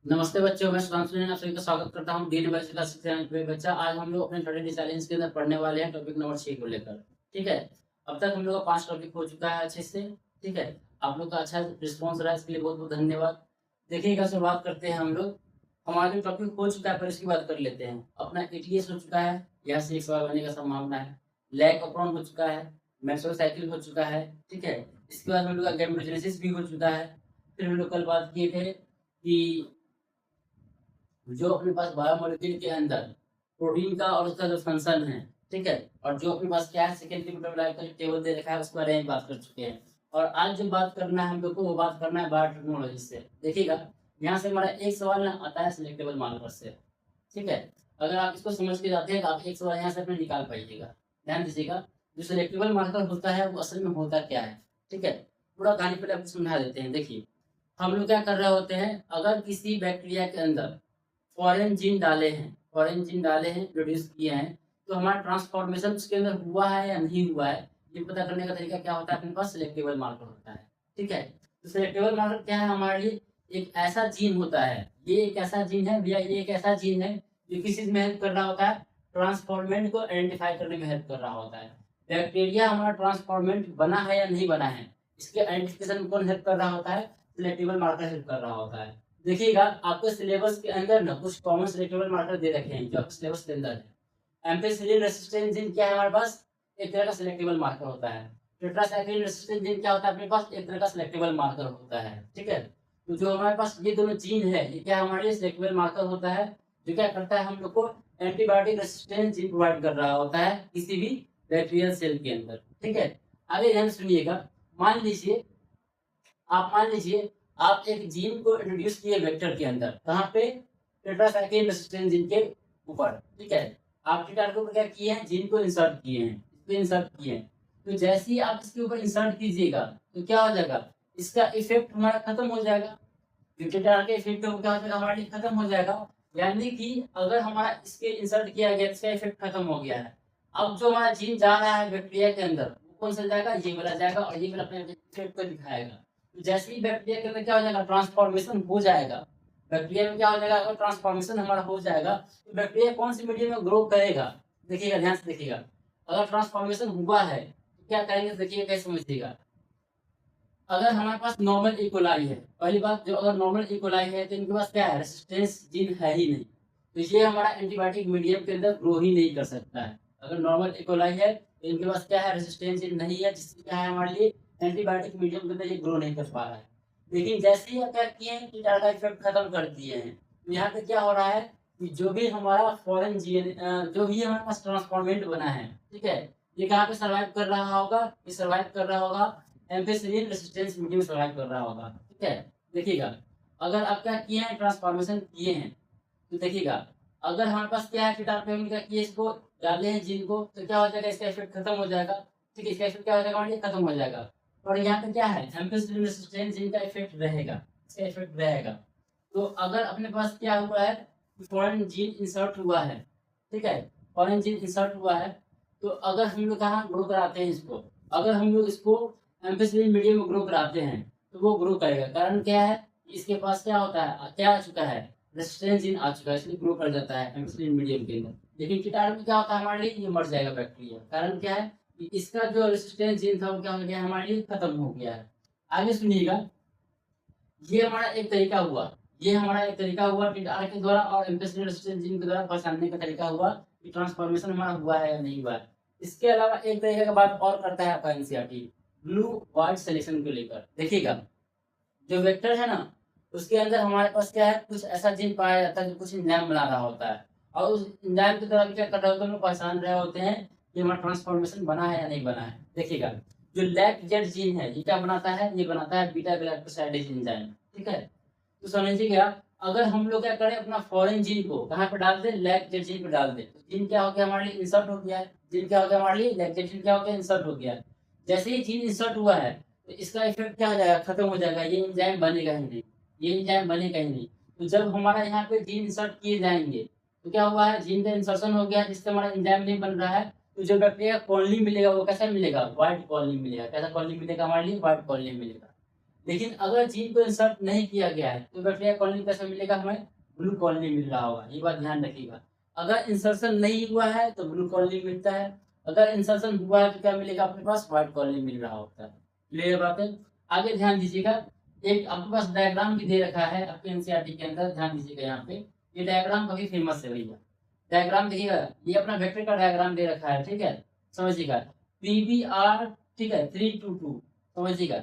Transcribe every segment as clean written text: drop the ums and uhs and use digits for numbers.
नमस्ते बच्चों, मैं सुधांशु जैन आप सभी का स्वागत करता हूँ डी यूनिवर्सिटी क्लास चैनल पे। बच्चा, आज हम लोग अपने थर्टी चैलेंज के अंदर पढ़ने वाले हैं टॉपिक नंबर 6 को लेकर। ठीक है, अब तक हम लोग का 5 टॉपिक हो चुका है अच्छे से। ठीक है, आप लोग का अच्छा रिस्पॉन्स रहा है, इसके लिए बहुत बहुत धन्यवाद। देखिएगा, शुरुआत करते हैं हम लोग। हमारा जो टॉपिक हो चुका है पर इसकी बात कर लेते हैं। अपना एटीएस हो चुका है, यहाँ से एक सवाल बनने का संभावना है। लैक ऑफ हो चुका है, मैक्सवेल साइकिल हो चुका है। ठीक है, इसके बाद हम लोग का गैमेटोजेनेसिस भी हो चुका है। फिर हम लोग कल बात किए थे कि जो अपने पास बायोमोलिक्यूल के अंदर प्रोटीन का और उसका जो फंक्शन है, ठीक है, और जो अपने पास क्या है सेकेंड मेटाबोलाइट का जो टेबल दे रखा है उस बारे में बात कर चुके हैं। और आज जो बात करना है हम लोग को वो बात करना है बायोटेक्नोलॉजी से। देखिएगा, यहाँ से हमारा एक सवाल ना आता है सिलेक्टेबल मार्कर से। ठीक है, अगर आप इसको समझ के जाते हैं तो आप एक सवाल यहाँ से अपने निकाल पाइएगा। ध्यान दीजिएगा, जो सिलेक्टेबल मार्कर होता है वो असल में होता क्या है। ठीक है, पूरा कहानी पहले आपको समझा देते हैं। देखिए, हम लोग क्या कर रहे होते हैं, अगर किसी बैक्टीरिया के अंदर फॉरेन जीन डाले हैं, फॉरेन जीन डाले हैं, प्रोड्यूस किए हैं, तो हमारा ट्रांसफॉर्मेशन उसके अंदर हुआ है या नहीं हुआ है, ये पता करने का तरीका क्या होता है, अपने पास सिलेक्टेबल मार्कर होता है। ठीक है, तो सिलेक्टेबल मार्कर क्या है हमारे लिए, एक ऐसा जीन होता है, ये एक ऐसा जीन है भैया, ये एक ऐसा जीन है जो किस चीज में हेल्प कर रहा होता है, ट्रांसफॉर्मेंट को आइडेंटिफाई करने में हेल्प कर रहा होता है। बैक्टीरिया हमारा ट्रांसफॉर्मेंट बना है या नहीं बना है, इसके आइडेंटिफिकेशन में कौन हेल्प कर रहा होता है, सिलेक्टेबल मार्कर हेल्प कर रहा होता है। देखिएगा, आपको सिलेबस के अंदर ना कुछ कॉमन सिलेक्टेबल मार्कर दे रखे हैं जो आपके सिलेबस के अंदर है। एम्पिसिलिन रेसिस्टेंट जीन क्या है हमारे पास, एक तरह का सिलेक्टेबल मार्कर होता है। टेट्रासाइक्लिन रेसिस्टेंट जीन क्या होता है अपने पास, एक तरह का सिलेक्टेबल मार्कर होता है। ठीक है, तो जो हमारे पास ये दोनों जीन है ये क्या हमारे लिए सिलेक्टेबल मार्कर होता है, जो क्या करता है हम लोग को एंटीबायोटिक रेसिस्टेंट जीन प्रोवाइड कर रहा होता है किसी भी बैक्टीरियल सेल के अंदर। ठीक है, आगे ध्यान सुनिएगा। मान लीजिए, मान लीजिए आप एक जीन को इंट्रोड्यूस किए वेक्टर के अंदर, कहाँ पे, टेट्रासाइक्लिन रेसिस्टेंट जीन के ऊपर। ठीक है, आप टीटार के ऊपर क्या किए हैं, जीन को इंसर्ट किए हैं, इस पे इंसर्ट किए हैं। तो जैसे ही आप इसके ऊपर इंसर्ट कीजिएगा तो क्या हो जाएगा, इसका इफेक्ट हमारा खत्म हो जाएगा। जो टीटार के इफेक्ट है वो क्या हो जाएगा, हमारा खत्म हो जाएगा। यानी कि अगर हमारा इसके इंसर्ट किया गया, इसका इफेक्ट खत्म हो गया है। अब जो हमारा जीन जा रहा है बैक्टीरिया के अंदर वो कौन सा जाएगा, ये वाला जाएगा, और ये वाला अपने इफेक्ट को दिखाएगा। तो जैसे ही बैक्टीरिया के अंदर क्या हो जाएगा, ट्रांसफॉर्मेशन हो जाएगा। बैक्टीरिया में क्या हो जाएगा, अगर ट्रांसफॉर्मेशन हमारा हो जाएगा तो बैक्टीरिया कौन सी मीडियम में ग्रो करेगा। देखिएगा, ध्यान से देखिएगा, अगर ट्रांसफॉर्मेशन हुआ है तो क्या करेंगे, देखिएगा कैसे समझिएगा। अगर हमारे पास नॉर्मल इकोलाई है, पहली बात, जो अगर नॉर्मल इकोलाई है तो इनके पास क्या है, रेसिस्टेंस जीन है ही नहीं, तो ये हमारा एंटीबायोटिक मीडियम के अंदर ग्रो ही नहीं कर सकता है। अगर नॉर्मल इकोलाई है तो इनके पास क्या है, रेसिस्टेंस जीन नहीं है, जिससे क्या है हमारे लिए एंटीबायोटिक मीडियम के अंदर ये ग्रो नहीं कर पा रहा है। लेकिन जैसे ही आप क्या किए हैं, कीटाणु का इफेक्ट खत्म कर दिए हैं, तो यहाँ पे क्या हो रहा है कि जो भी हमारा फॉरेन जीन, जो भी हमारे पास ट्रांसफॉर्मेंट बना है, ठीक है, ये कहाँ पे सर्वाइव कर रहा होगा, ये सर्वाइव कर रहा होगा एम्फिसिलिन रेसिस्टेंस मीडियम सर्वाइव कर रहा होगा। ठीक है, देखिएगा, अगर आप क्या किए हैं, ट्रांसफॉर्मेशन किए हैं, तो देखिएगा, अगर हमारे पास क्या है, कीटाणु पे हमने क्या किया, इसको डाले हैं जीन को, तो क्या हो जाएगा, इसका इफेक्ट खत्म हो जाएगा। ठीक है, इसका इफेक्ट क्या हो जाएगा हमारे लिए, खत्म हो जाएगा। और यहाँ पे क्या है, एम्फिसिलिन रेसिस्टेंस जीन का इफेक्ट रहेगा, इसका इफेक्ट रहेगा। तो अगर अपने पास क्या हुआ है, फॉरेन जीन इंसर्ट हुआ है, ठीक है, फॉरेन जीन इंसर्ट हुआ है, तो अगर हम लोग कहाँ ग्रो कराते हैं इसको, अगर हम लोग इसको एम्फिसिलिन मीडियम में ग्रो कराते हैं तो वो ग्रो करेगा। कारण क्या है, इसके पास क्या होता है, क्या आ चुका है, रेसिस्टेंस जीन आ चुका है, इसलिए ग्रो कर जाता है एम्फिसिलिन मीडियम के अंदर। लेकिन कीटाणु में क्या होता है हमारे लिए, ये मर जाएगा बैक्टीरिया। कारण क्या है कि इसका जो रेसिस्टेंस जीन था वो क्या हो गया, हमारे लिए खत्म हो गया है। आगे सुनिएगा, ये हमारा एक तरीका हुआ, ये हमारा एक तरीका हुआ टीआर के द्वारा और एम्फिसिलिन रेसिस्टेंस जीन के द्वारा पहचानने का तरीका हुआ कि ट्रांसफॉर्मेशन हमारा हुआ है या नहीं हुआ है। इसके अलावा एक तरीके का बात और करता है आपका एनसीईआरटी, ब्लू व्हाइट सिलेक्शन को लेकर। देखिएगा, जो वेक्टर है ना, उसके अंदर हमारे पास क्या है, कुछ ऐसा जीन पाया जाता है जो कुछ एंजाइम बना रहा होता है, और उस एंजाइम के द्वारा क्या कर रहे होते हैं, हम लोग पहचान रहे होते हैं कि हमारा ट्रांसफॉर्मेशन बना है या नहीं बना है। देखिएगा, जो लैक जेड जीन है ये क्या बनाता है, ये बनाता है बीटा ग्लाइकोसाइडेज एंजाइम। ठीक है, तो समझिएगा, अगर हम लोग क्या करें, अपना फॉरेन जीन को कहाँ पे डाल दें, लैक जेड जीन पे डाल दें, तो जीन क्या हो गया हमारे लिए, इंसर्ट हो गया है। जीन क्या हो गया हमारे लिए, लैक जेड जीन क्या हो गया, इंसर्ट हो गया है। जैसे ही जीन इंसर्ट हुआ है तो इसका इफेक्ट क्या हो जाएगा, खत्म हो जाएगा, ये एंजाइम बनेगा ही नहीं, ये एंजाइम बनेगा ही नहीं। तो जब हमारा यहाँ पे जीन इंसर्ट किए जाएंगे तो क्या हुआ है, जीन का इंसर्शन हो गया जिससे हमारा एंजाइम नहीं बन रहा है। तो जो बैक्टीरिया कॉलोनी मिलेगा वो कैसा मिलेगा, व्हाइट कॉलोनी मिलेगा। कैसा कॉलोनी मिलेगा हमारे लिए, व्हाइट कॉलोनी मिलेगा। लेकिन अगर जीन को इंसर्ट नहीं किया गया है तो बैक्टीरिया कॉलोनी कैसे मिलेगा, हमें ब्लू कॉलोनी मिल रहा होगा, ये बात ध्यान रखिएगा। अगर इंसर्शन नहीं हुआ है तो ब्लू कॉलोनी मिलता है, अगर इंसर्शन हुआ है तो क्या मिलेगा अपने पास, व्हाइट कॉलोनी मिल रहा होता है। क्लियर बात है। आगे ध्यान दीजिएगा, एक आपके पास डायग्राम भी दे रखा है आपके एनसीईआरटी के अंदर, ध्यान दीजिएगा यहाँ पे, ये डायग्राम काफी फेमस है भैया। डायग्राम देखिएगा, ये अपना वेक्टर का डायग्राम दे रखा है, ठीक है, समझिएगा। PBR, ठीक है, 322, समझिएगा।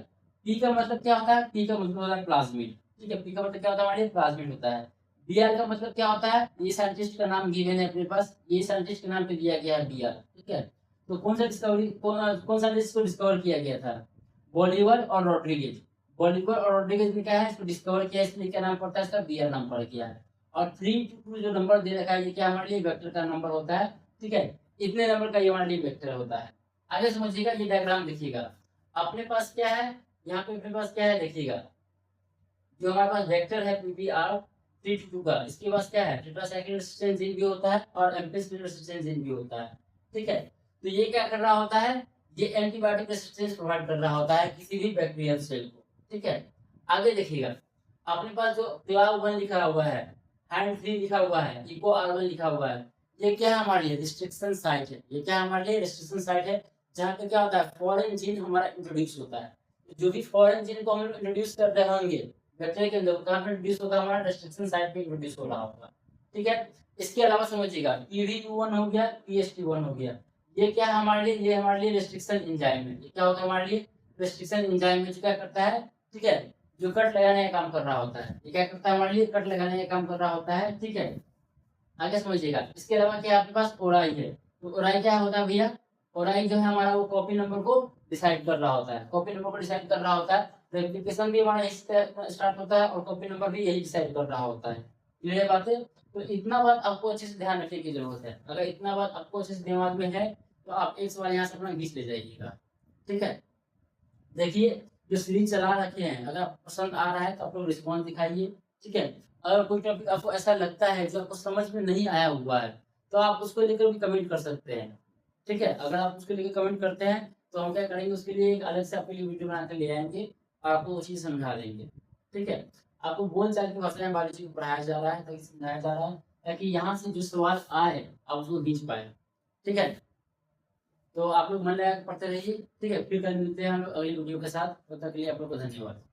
पी का मतलब क्या होता है, पी का मतलब होता है प्लाज्मिड, ठीक है, पी का मतलब क्या होता है हमारे प्लाज्मिड होता है। बीआर का मतलब क्या होता है, ये साइंटिस्ट का नाम गिवन है अपने पास, ये साइंटिस्ट के नाम पे दिया गया है बीआर, ठीक है। तो कौन सा डिस्कवरी, कौन सा इसको डिस्कवर किया गया था, बोलिवर और रॉड्रिगेज। बोलिवर और रॉड्रिगेज ने क्या है इसको डिस्कवर किया, इसलिए क्या नाम पड़ता है इसका, बीआर नाम पड़ गया है। और 322 जो नंबर दे रखा है ये क्या हमारे लिए वेक्टर का नंबर होता है, ठीक है, इतने नंबर का ये हमारे लिए वेक्टर होता है। आगे समझिएगा, ये डायग्राम देखिएगा, अपने पास क्या है, यहाँ पे अपने पास क्या है देखिएगा, जो हमारे पास वेक्टर है PBR 322 का, इसके पास क्या है, टेट्रासाइक्लिक रेसिस्टेंस जीन भी होता है और एम्पिसिलिन रेसिस्टेंस जीन भी होता है, ठीक है। तो ये क्या कर रहा होता है, ये एंटीबायोटिक रेसिस्टेंस प्रोवाइड कर रहा होता है किसी भी बैक्टीरियल सेल को, ठीक है। आगे देखिएगा, अपने पास जो CLAV1 लिखा हुआ है, हैंड 3 लिखा हुआ है, इको R1 लिखा हुआ है, ये क्या है हमारे लिए रिस्ट्रिक्शन साइट है, ये क्या हमारे लिए रिस्ट्रिक्शन साइट है, जहाँ पे क्या होता है फॉरेन जीन हमारा इंट्रोड्यूस होता है। जो भी फॉरेन जीन को हम इंट्रोड्यूस कर रहे होंगे बैक्टीरिया के अंदर, कहाँ पे इंट्रोड्यूस होगा, हमारा रेस्ट्रिक्शन साइट पे इंट्रोड्यूस हो रहा होगा, ठीक है। इसके अलावा समझिएगा PDE1 हो गया, PST1 हो गया, ये क्या है हमारे लिए, ये हमारे लिए रेस्ट्रिक्शन एंजाइम है, ये क्या होता है हमारे लिए रेस्ट्रिक्शन एंजाइम है, जो क्या करता है, ठीक है, जो कट लगाने का काम कर रहा होता है, ये क्या करता है हमारे लिए कट लगाने का काम कर रहा होता है, ठीक है। आगे समझिएगा, इसके अलावा क्या आपके पास ओराई है, तो ओराई क्या होता है भैया, ओराई जो है हमारा वो कॉपी नंबर को डिसाइड कर रहा होता है, कॉपी नंबर को डिसाइड कर रहा होता है, रेप्लिकेशन भी हमारा यही स्टार्ट होता है और कॉपी नंबर भी यही डिसाइड कर रहा होता है। क्लियर बात है। तो इतना बात आपको अच्छे से ध्यान रखने की जरूरत है, अगर इतना बात आपको अच्छे से दिमाग में है तो आप एक सवाल यहाँ से अपना 20 ले जाइएगा, ठीक है। देखिए, जो सीरीज चला रखे हैं, अगर आपको पसंद आ रहा है तो आप लोग रिस्पॉन्स दिखाइए, ठीक है। अगर कोई टॉपिक आपको ऐसा लगता है जो आपको समझ में नहीं आया हुआ है तो आप उसको लेकर भी कमेंट कर सकते हैं, ठीक है। अगर आप उसको लेकर कमेंट करते हैं तो हम क्या करेंगे, उसके लिए एक अलग से आपके लिए वीडियो बना कर ले आएंगे और आपको वो चीज़ समझा देंगे, ठीक है। आपको बोल चाल की भाषा में बायोलॉजी को पढ़ाया जा रहा है, ताकि समझाया जा रहा है, ताकि यहाँ से जो सवाल आए आप उसको खींच पाए, ठीक है। तो आप लोग मन लगा के पढ़ते रहिए, ठीक है। फिर कल मिलते हैं हम लोग अगली वीडियो के साथ, तब तक के लिए आप लोग को धन्यवाद।